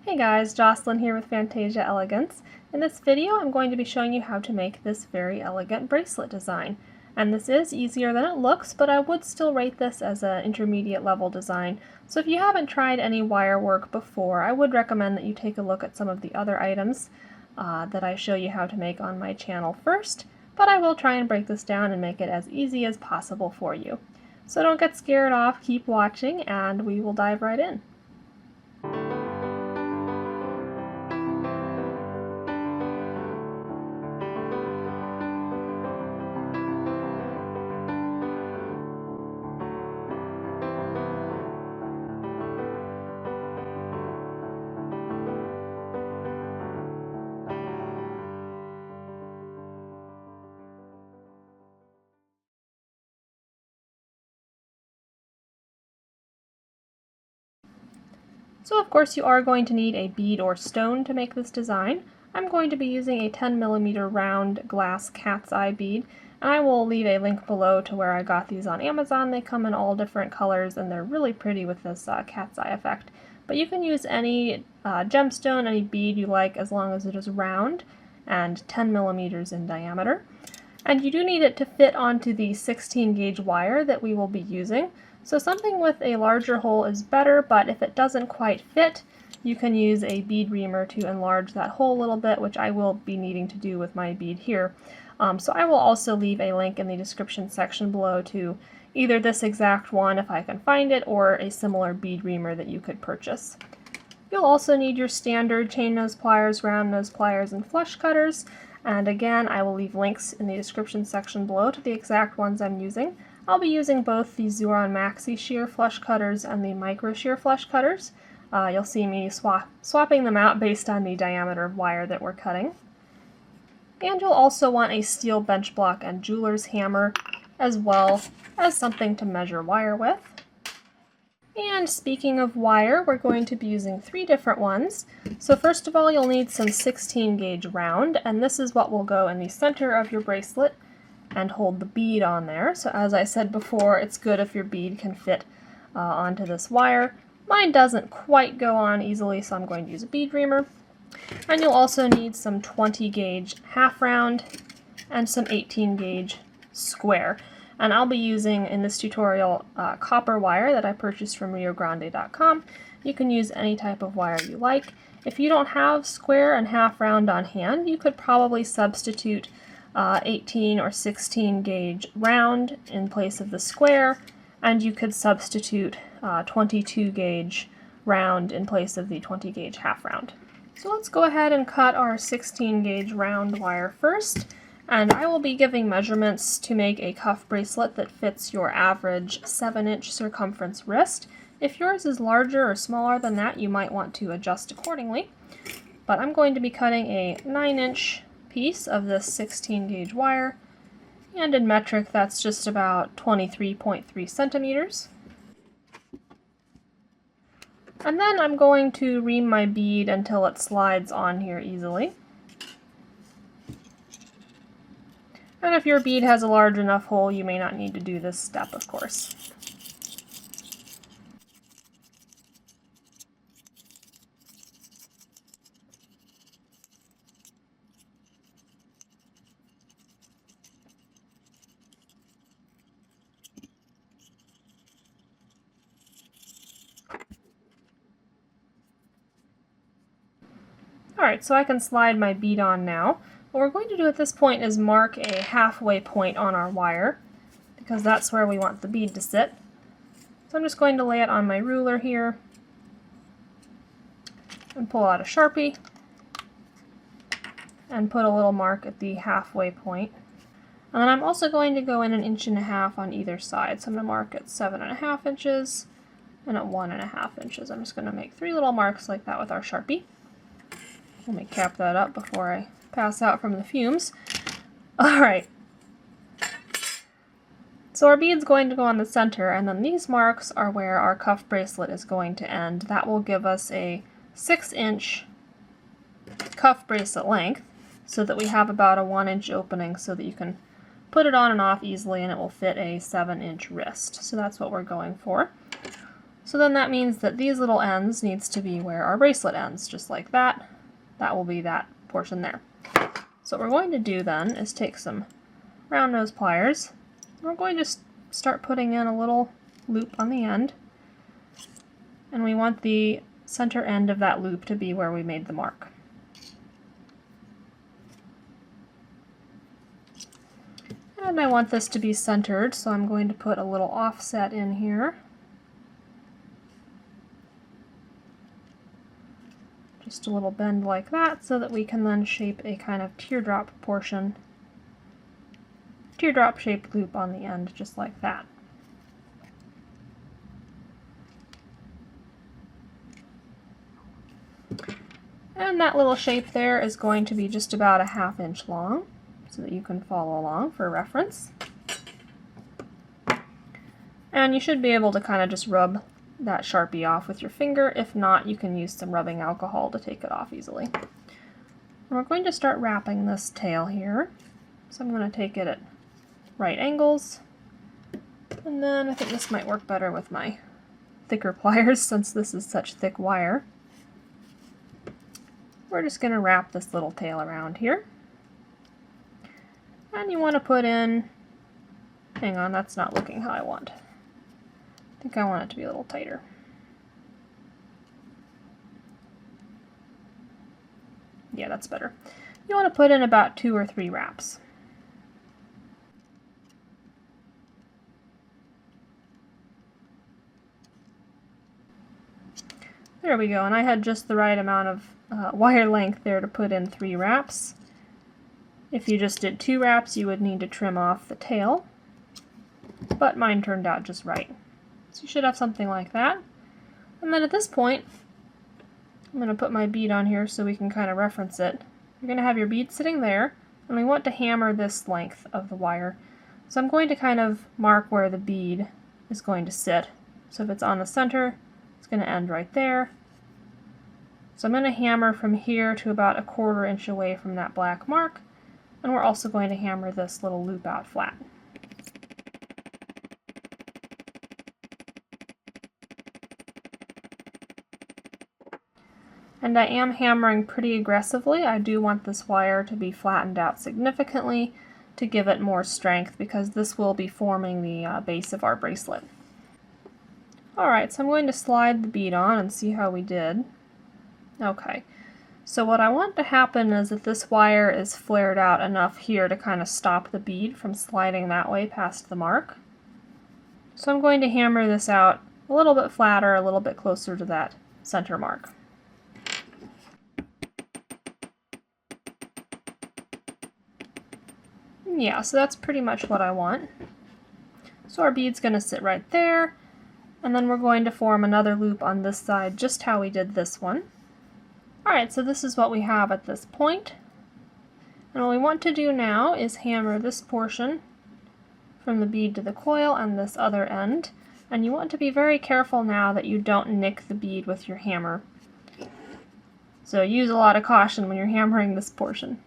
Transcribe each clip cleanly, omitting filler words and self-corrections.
Hey guys, Jocelyn here with Fantasia Elegance. In this video I'm going to be showing you how to make this very elegant bracelet design. And this is easier than it looks, but I would still rate this as an intermediate level design. So if you haven't tried any wire work before, I would recommend that you take a look at some of the other items that I show you how to make on my channel first, but I will try and break this down and make it as easy as possible for you. So don't get scared off, keep watching, and we will dive right in. So of course you are going to need a bead or stone to make this design. I'm going to be using a 10mm round glass cat's eye bead, and I will leave a link below to where I got these on Amazon. They come in all different colors and they're really pretty with this cat's eye effect. But you can use any gemstone, any bead you like, as long as it is round and 10mm in diameter. And you do need it to fit onto the 16 gauge wire that we will be using. So something with a larger hole is better, but if it doesn't quite fit, you can use a bead reamer to enlarge that hole a little bit, which I will be needing to do with my bead here. So I will also leave a link in the description section below to either this exact one if I can find it, or a similar bead reamer that you could purchase. You'll also need your standard chain nose pliers, round nose pliers, and flush cutters. And again, I will leave links in the description section below to the exact ones I'm using. I'll be using both the Xuron Maxi Shear flush cutters and the Micro Shear flush cutters. You'll see me swapping them out based on the diameter of wire that we're cutting. And you'll also want a steel bench block and jeweler's hammer, as well as something to measure wire with. And speaking of wire, we're going to be using 3 different ones. So first of all, you'll need some 16 gauge round, and this is what will go in the center of your bracelet and hold the bead on there. So as I said before, it's good if your bead can fit onto this wire. Mine doesn't quite go on easily, so I'm going to use a bead reamer. And you'll also need some 20 gauge half round and some 18 gauge square. And I'll be using, in this tutorial, copper wire that I purchased from riogrande.com. You can use any type of wire you like. If you don't have square and half round on hand, you could probably substitute 18 or 16 gauge round in place of the square, and you could substitute 22 gauge round in place of the 20 gauge half round. So let's go ahead and cut our 16 gauge round wire first, and I will be giving measurements to make a cuff bracelet that fits your average 7-inch circumference wrist. If yours is larger or smaller than that, you might want to adjust accordingly. But I'm going to be cutting a 9-inch piece of this 16 gauge wire, and in metric that's just about 23.3 centimeters. And then I'm going to ream my bead until it slides on here easily. And if your bead has a large enough hole, you may not need to do this step, of course. Alright, so I can slide my bead on now. What we're going to do at this point is mark a halfway point on our wire, because that's where we want the bead to sit. So I'm just going to lay it on my ruler here, and pull out a Sharpie, and put a little mark at the halfway point. And then I'm also going to go in 1.5 inches on either side. So I'm going to mark at 7.5 inches and at 1.5 inches. I'm just going to make 3 little marks like that with our Sharpie. Let me cap that up before I pass out from the fumes. Alright. So our bead's going to go on the center, and then these marks are where our cuff bracelet is going to end. That will give us a 6-inch cuff bracelet length, so that we have about a 1-inch opening so that you can put it on and off easily and it will fit a 7-inch wrist. So that's what we're going for. So then that means that these little ends needs to be where our bracelet ends, just like that. That will be that portion there. So what we're going to do then is take some round nose pliers. We're going to start putting in a little loop on the end. And we want the center end of that loop to be where we made the mark. And I want this to be centered, so I'm going to put a little offset in here. Just a little bend like that, so that we can then shape a kind of teardrop portion, teardrop shaped loop on the end, just like that. And that little shape there is going to be just about a 1/2 inch long, so that you can follow along for reference. And you should be able to kind of just rub that Sharpie off with your finger. If not, you can use some rubbing alcohol to take it off easily. And we're going to start wrapping this tail here. So I'm going to take it at right angles. And then I think this might work better with my thicker pliers since this is such thick wire. We're just going to wrap this little tail around here. And you want to put in, hang on, that's not looking how I want. I think I want it to be a little tighter. Yeah, that's better. You want to put in about 2 or 3 wraps. There we go, and I had just the right amount of wire length there to put in 3 wraps. If you just did 2 wraps, you would need to trim off the tail, but mine turned out just right. So you should have something like that. And then at this point, I'm going to put my bead on here so we can kind of reference it. You're going to have your bead sitting there, and we want to hammer this length of the wire. So I'm going to kind of mark where the bead is going to sit. So if it's on the center, it's going to end right there. So I'm going to hammer from here to about 1/4 inch away from that black mark, and we're also going to hammer this little loop out flat. And I am hammering pretty aggressively. I do want this wire to be flattened out significantly to give it more strength because this will be forming the base of our bracelet. Alright, so I'm going to slide the bead on and see how we did. Okay, so what I want to happen is that this wire is flared out enough here to kind of stop the bead from sliding that way past the mark. So I'm going to hammer this out a little bit flatter, a little bit closer to that center mark. Yeah, so that's pretty much what I want. So our bead's going to sit right there, and then we're going to form another loop on this side, just how we did this one. Alright, so this is what we have at this point. And what we want to do now is hammer this portion from the bead to the coil and this other end. And you want to be very careful now that you don't nick the bead with your hammer. So use a lot of caution when you're hammering this portion.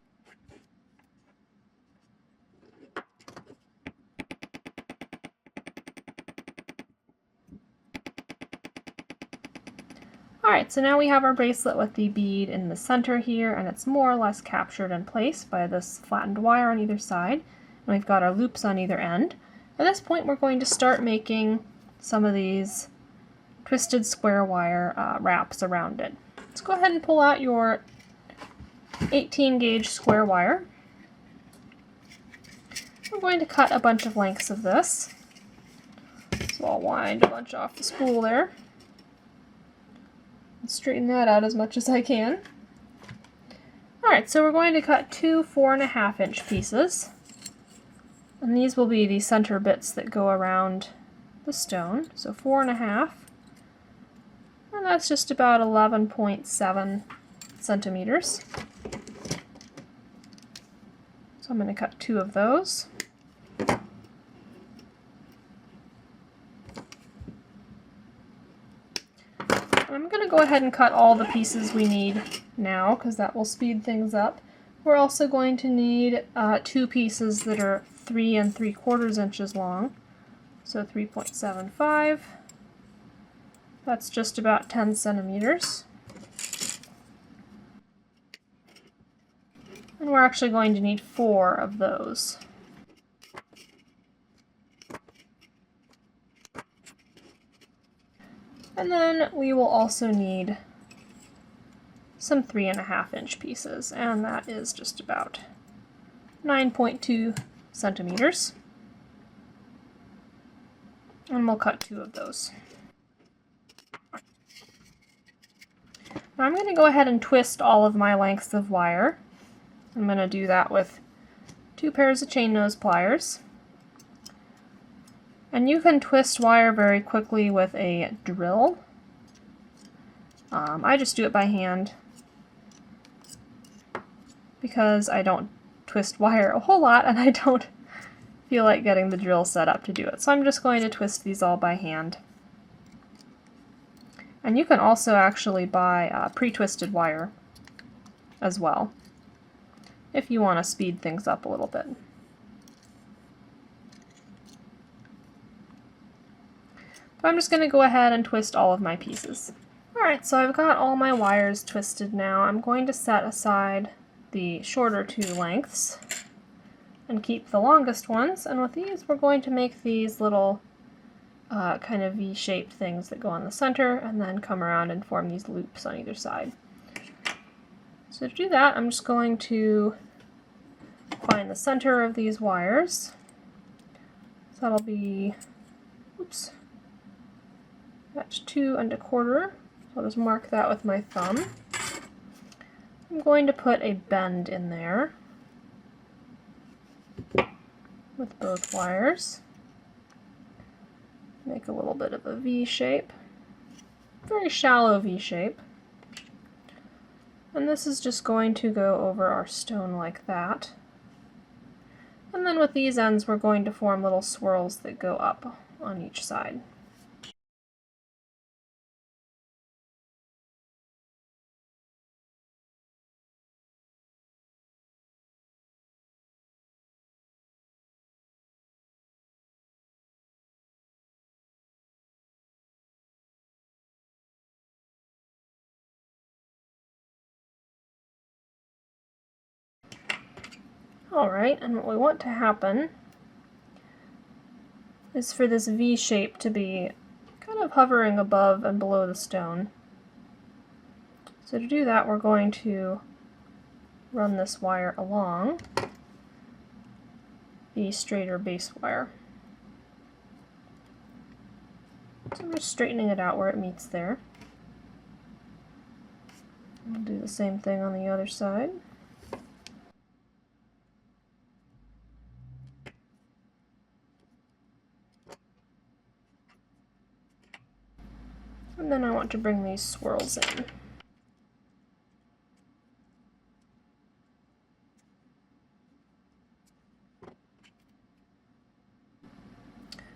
Alright, so now we have our bracelet with the bead in the center here, and it's more or less captured in place by this flattened wire on either side. And we've got our loops on either end. At this point we're going to start making some of these twisted square wire wraps around it. Let's go ahead and pull out your 18 gauge square wire. We're going to cut a bunch of lengths of this. So I'll wind a bunch off the spool there. Straighten that out as much as I can. Alright, so we're going to cut 2 4.5 inch pieces. And these will be the center bits that go around the stone. So 4.5. And that's just about 11.7 centimeters. So I'm going to cut 2 of those. I'm going to go ahead and cut all the pieces we need now because that will speed things up. We're also going to need 2 pieces that are 3 3/4 inches long, so 3.75 That's just about 10 centimeters. And we're actually going to need 4 of those. And then we will also need some 3.5-inch pieces, and that is just about 9.2 centimeters. And we'll cut 2 of those. Now I'm going to go ahead and twist all of my lengths of wire. I'm going to do that with 2 pairs of chain nose pliers. And you can twist wire very quickly with a drill. I just do it by hand because I don't twist wire a whole lot and I don't feel like getting the drill set up to do it. So I'm just going to twist these all by hand. And you can also actually buy pre-twisted wire as well if you want to speed things up a little bit. But I'm just going to go ahead and twist all of my pieces. Alright, so I've got all my wires twisted now. I'm going to set aside the shorter 2 lengths and keep the longest ones, and with these we're going to make these little kind of V-shaped things that go on the center and then come around and form these loops on either side. So to do that, I'm just going to find the center of these wires. So that'll be, oops, that's 2 1/4. So I'll just mark that with my thumb. I'm going to put a bend in there with both wires. Make a little bit of a V shape, very shallow V shape. And this is just going to go over our stone like that. And then with these ends we're going to form little swirls that go up on each side. Alright, and what we want to happen is for this V shape to be kind of hovering above and below the stone. So to do that, we're going to run this wire along the straighter base wire. So I'm just straightening it out where it meets there. We'll do the same thing on the other side. And then I want to bring these swirls in.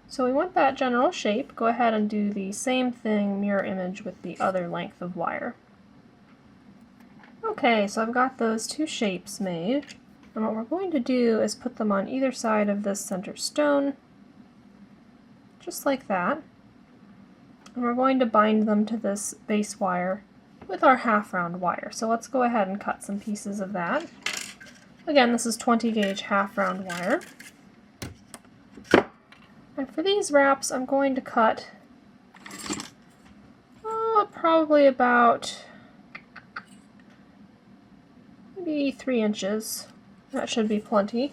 So we want that general shape. Go ahead and do the same thing, mirror image, with the other length of wire. Okay, so I've got those 2 shapes made, and what we're going to do is put them on either side of this center stone, just like that. And we're going to bind them to this base wire with our half-round wire. So let's go ahead and cut some pieces of that. Again, this is 20 gauge half-round wire. And for these wraps, I'm going to cut probably about maybe 3 inches. That should be plenty.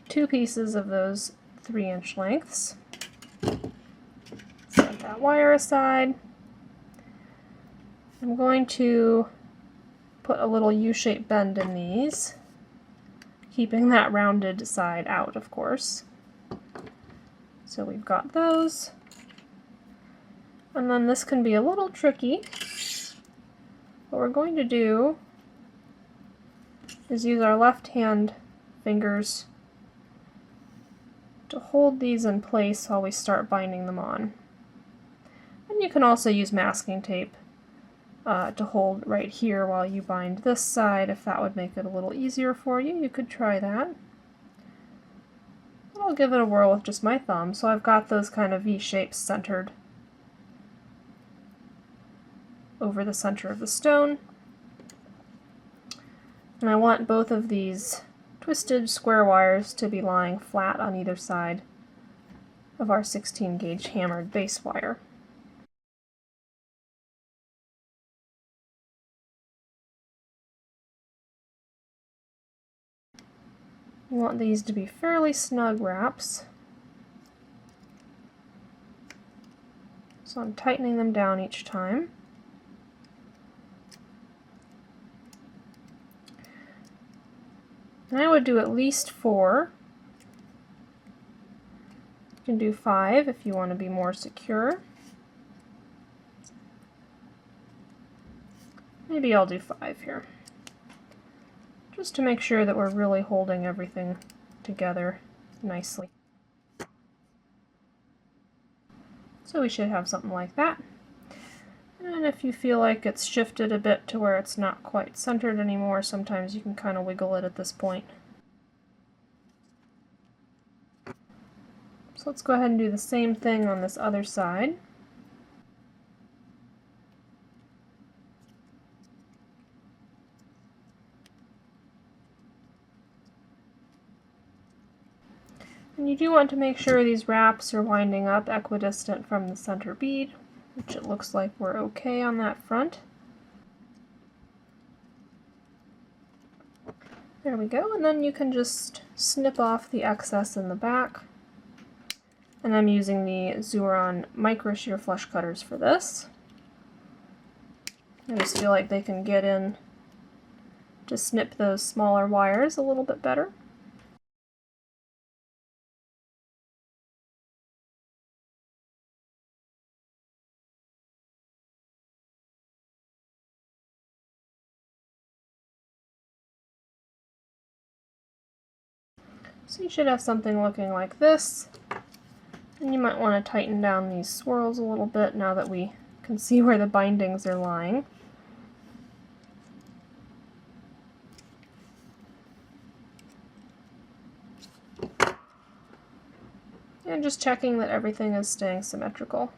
2 pieces of those 3-inch lengths. Set that wire aside. I'm going to put a little U-shaped bend in these, keeping that rounded side out, of course. So we've got those. And then this can be a little tricky. What we're going to do is use our left hand fingers to hold these in place while we start binding them on. And you can also use masking tape to hold right here while you bind this side. If that would make it a little easier for you, you could try that. But I'll give it a whirl with just my thumb, so I've got those kind of V shapes centered over the center of the stone. And I want both of these twisted square wires to be lying flat on either side of our 16 gauge hammered base wire. You want these to be fairly snug wraps, so I'm tightening them down each time. And I would do at least 4. You can do 5 if you want to be more secure. Maybe I'll do 5 here, just to make sure that we're really holding everything together nicely. So we should have something like that. And if you feel like it's shifted a bit to where it's not quite centered anymore, sometimes you can kind of wiggle it at this point. So let's go ahead and do the same thing on this other side. And you do want to make sure these wraps are winding up equidistant from the center bead, which it looks like we're okay on that front. There we go, and then you can just snip off the excess in the back. And I'm using the Zuron micro shear flush cutters for this. I just feel like they can get in to snip those smaller wires a little bit better. So you should have something looking like this. And you might want to tighten down these swirls a little bit now that we can see where the bindings are lying. And just checking that everything is staying symmetrical.